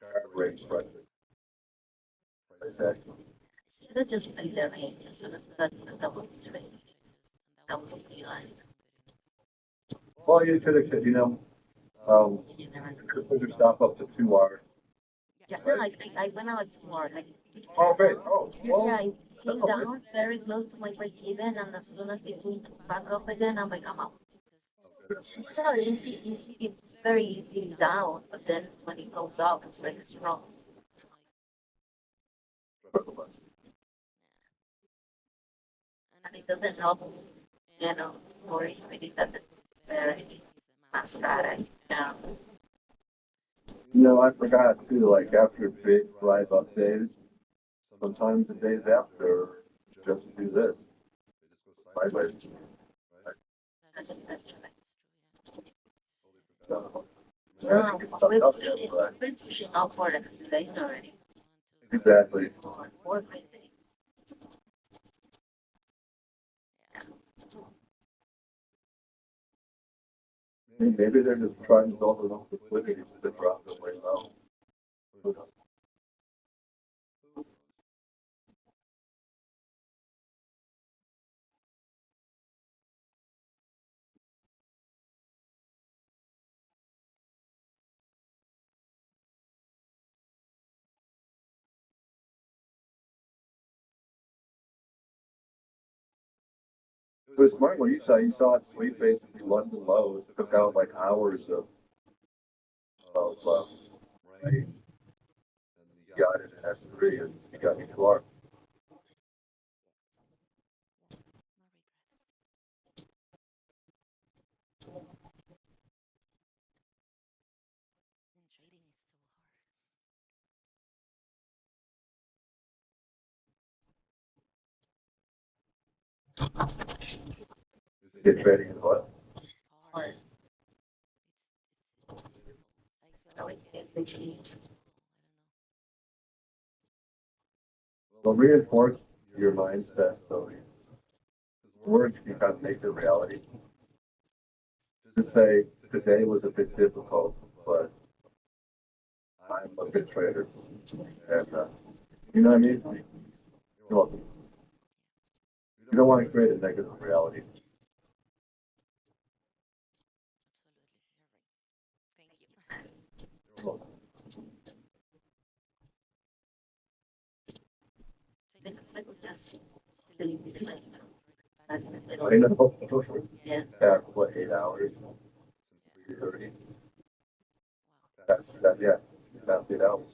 Carburetor project. Price action. Should have just played their range as soon as got the double range. That was the line. Well, you could have, You never know. could put your stop up to 2R. Yeah, no, I went out more like. Oh, great. Oh, well, Yeah, it came that's okay. down very close to my break even, and as soon as it moved back up again, I'm like, I'm out. Yeah, it's very easy down, but then when it goes up, it's very strong. And it doesn't help, worries really that it's very mascara. Yeah. I forgot too, like after big live updates, sometimes the days after, just do this. Sideways. That's right. So, No, but we've been pushing upward a few days already. exactly. 4 great days. Maybe they're just trying to build enough liquidity to drop the way low. It was smart what you saw it sweet basically London lows, took out like hours of range, and you got it in S3 and you got me Clark. Get ready and what? Hard. I like everything. Well, reinforce your mindset so words can kind of make the reality. Just say today was a bit difficult, but I'm a good trader, and you know what I mean. You're welcome. You don't want to create a negative reality. You're welcome. Like just still in this life. I know. Yeah. Back what 8 hours since 3:30. That's that. Yeah, about 8 hours.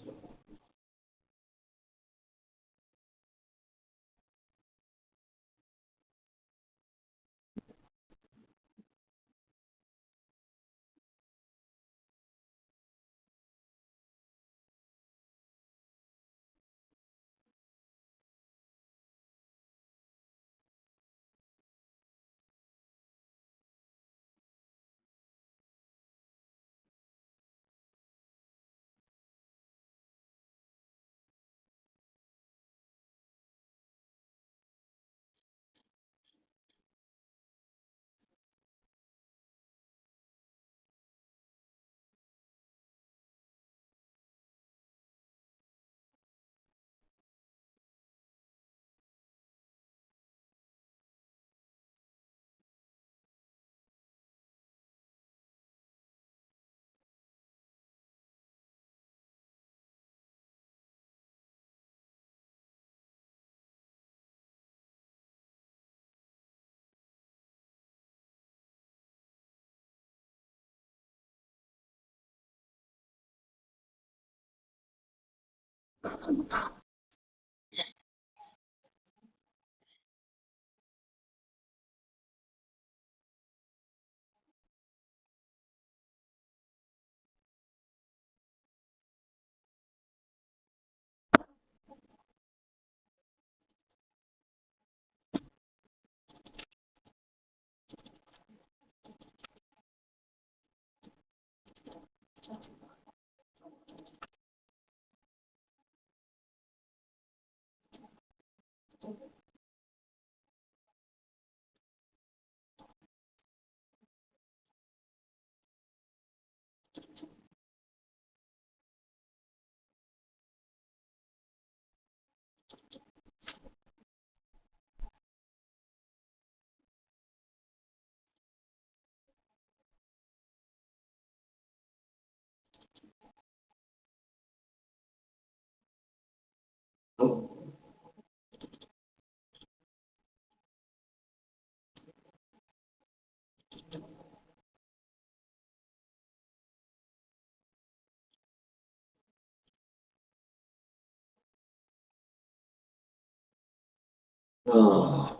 Oh.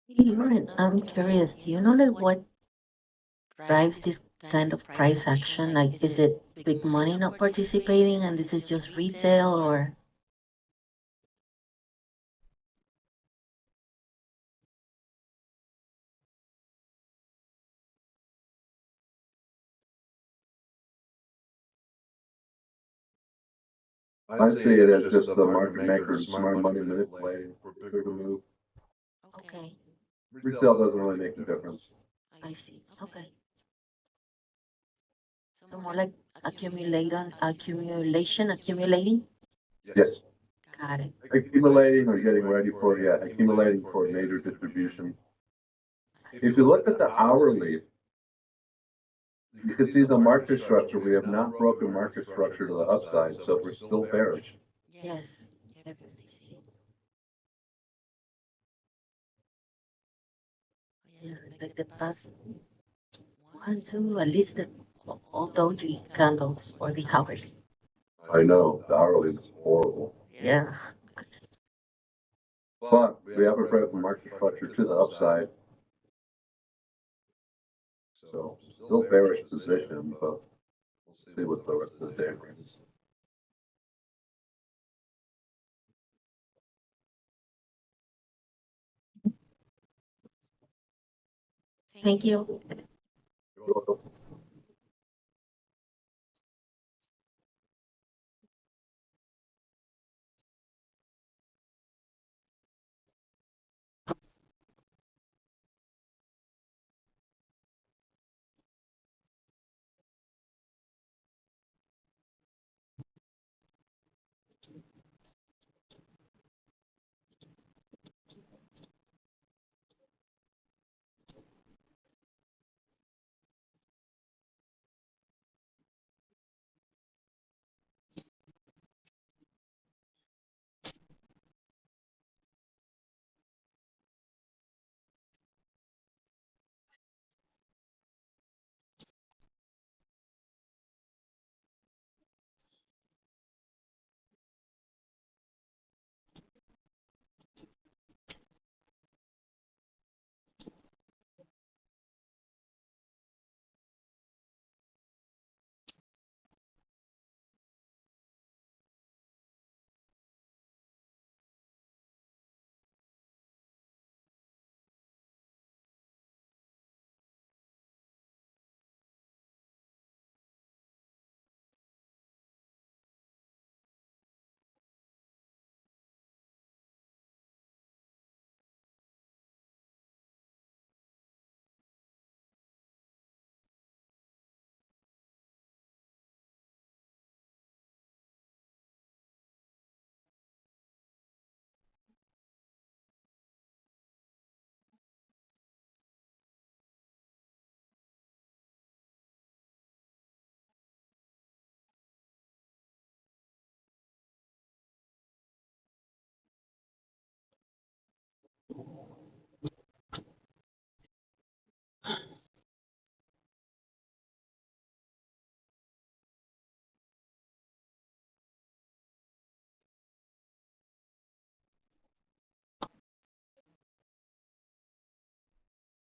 Hey, Lauren, I'm curious, do you know like what drives this kind of price action? Like, is it big money not participating and this is just retail or? I see it as just the market makers, smart money manipulating for bigger move. Okay, Retail doesn't really make a difference. I see. Okay. So more like accumulating? Yes, Got it. accumulating or getting ready for, yeah, accumulating for major distribution. If you look at the hourly, you can see the market structure. We have not broken market structure to the upside, so we're still bearish. Yes, definitely see. Yeah, like the past one, two, at least the all doji candles or the hourly. I know, the hourly is horrible, Yeah. but we have a broken market structure to the upside. So still bearish position, but we'll see what the rest of the day brings. Thank you.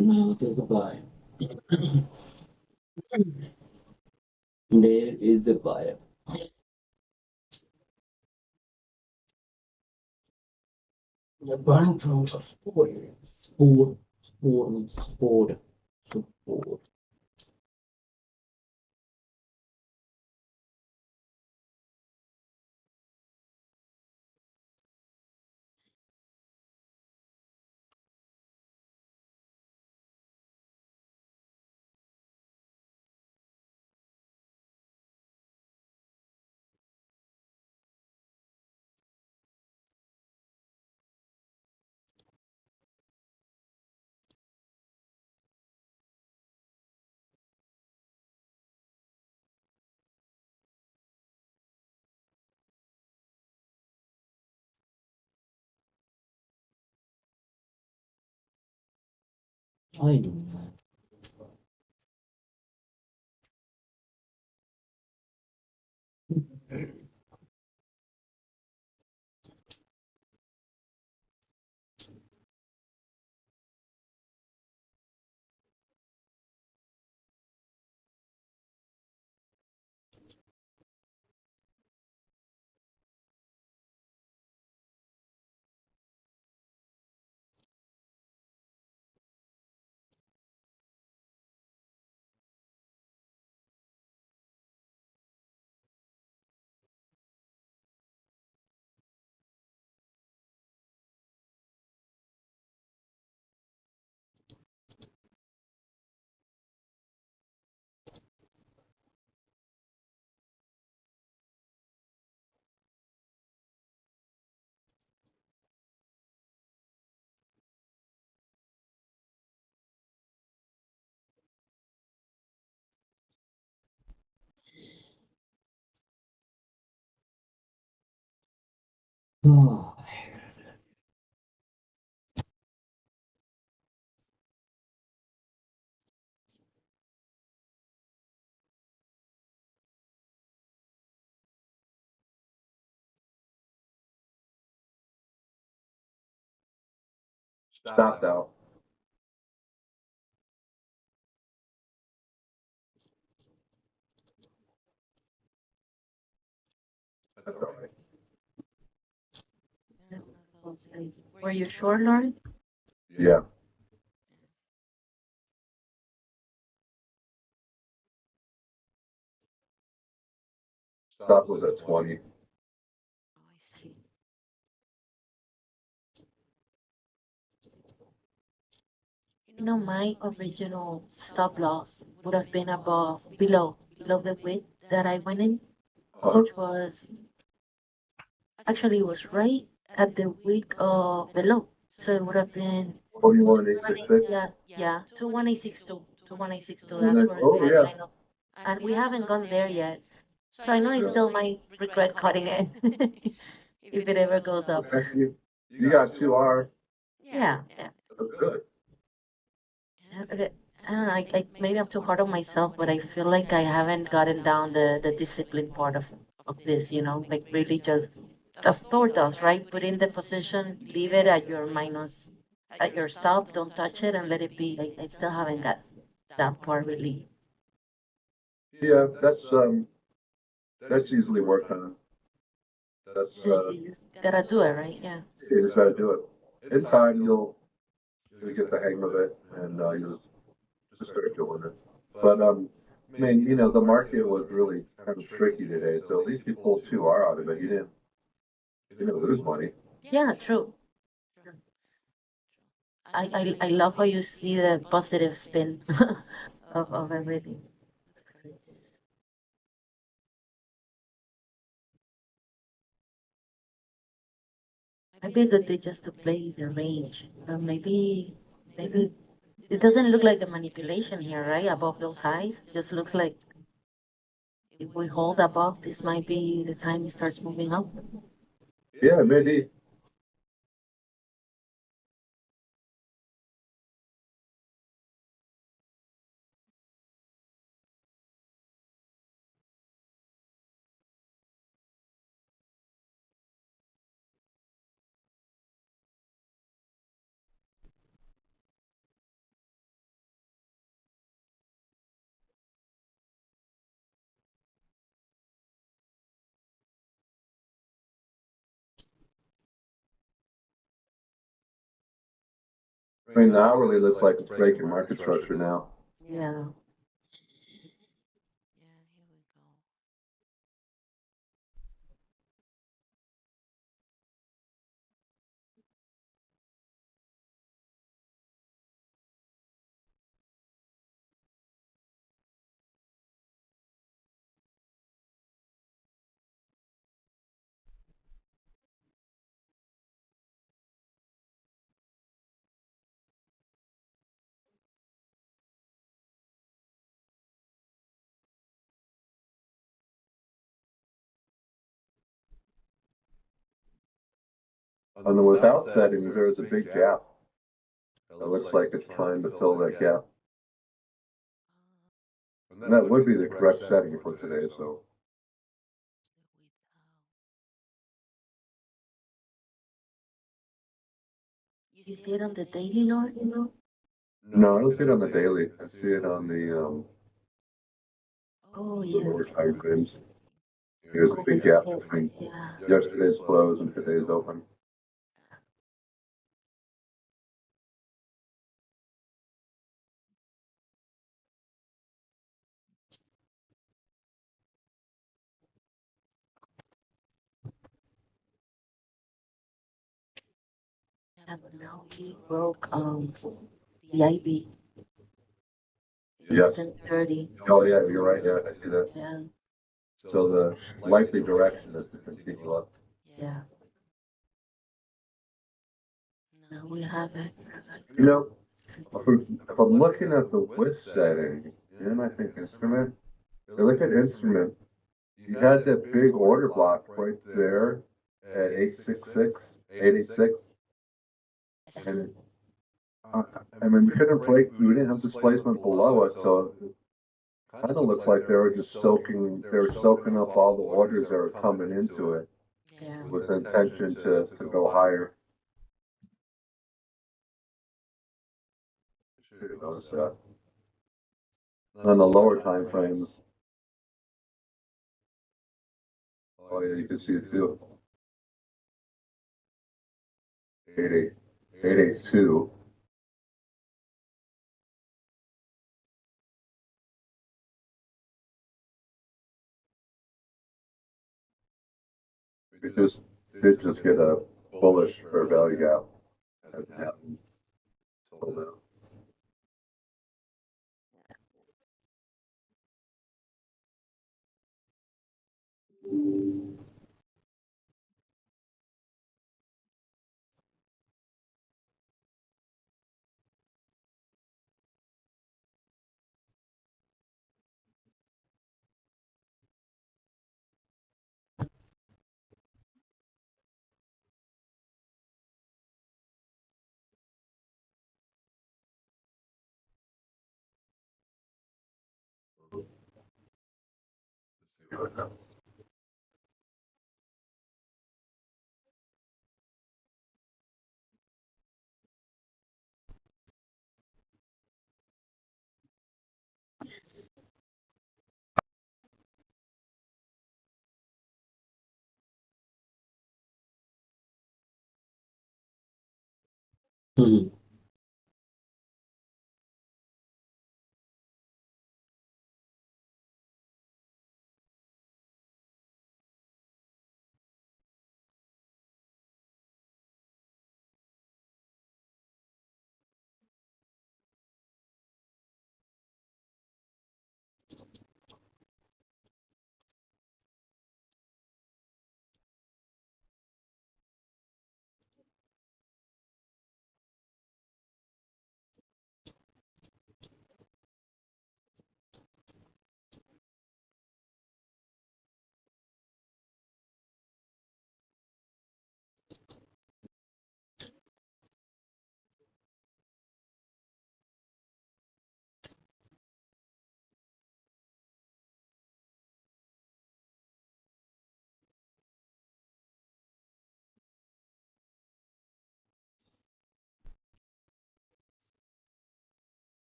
Now take a buy. There is the buyer. The buying from a sport. Support. I know. Oh, Stopped out. That's all right. Were you sure, Lauren? Yeah. Stop was at 20. Oh, I see. You know, my original stop loss would have been below the width that I went in, which was actually it was right at the week of below. So it would have been 41,866. yeah, 21862. 21862. And That's then, where oh, I yeah. kind of, and we haven't gone there yet. So I know I still might regret cutting it if it ever goes up. You got 2R. Yeah. That's good. Yeah, but I don't know, maybe I'm too hard on myself, but I feel like I haven't gotten down the discipline part of this, like really just Thor does, right? Put in the position, leave it at your minus, at your stop, don't touch it and let it be. I still haven't got that part really. Yeah, that's easily worked on. That's You just gotta do it, right? Yeah. you just gotta do it. In time, you'll get the hang of it, and you'll just start doing it. But I mean, the market was really kind of tricky today, so at least you pulled 2R out of it. You didn't lose money. Yeah, true. I love how you see the positive spin of everything. Might be a good day just to play the range. Maybe it doesn't look like a manipulation here, right? Above those highs, just looks like if we hold above, this might be the time it starts moving up. Yeah, maybe. I mean, the hourly looks like it's breaking market structure now. Yeah. On the without settings, there is a big gap. It looks like it's trying to fill that gap. And that would be the correct setting for today, so. You see it on the daily, Lord? No, I don't see it on the daily. I see it on the Oh, lower yes. time frames. There's a big gap between Yeah. yesterday's close and today's open. Yeah, but now he broke the IB. Yes. It's 10:30. Oh, yeah, you're right. Yeah, I see that. Yeah. So the likely direction is to continue up. Yeah. Now we have it. If I'm looking at the width setting, and I think instrument, I look at instrument, you had that big order block right there, at 866, 886. And I mean, we couldn't break, we didn't have displacement below us, so it kind of looks like they were soaking up all the orders that were coming into it Yeah. with intention to go higher. Should notice that. And then the lower time frames. Oh yeah, you can see it too. 88, 882. We did just get a bullish fair value gap. Hasn't happened till now. Mhm.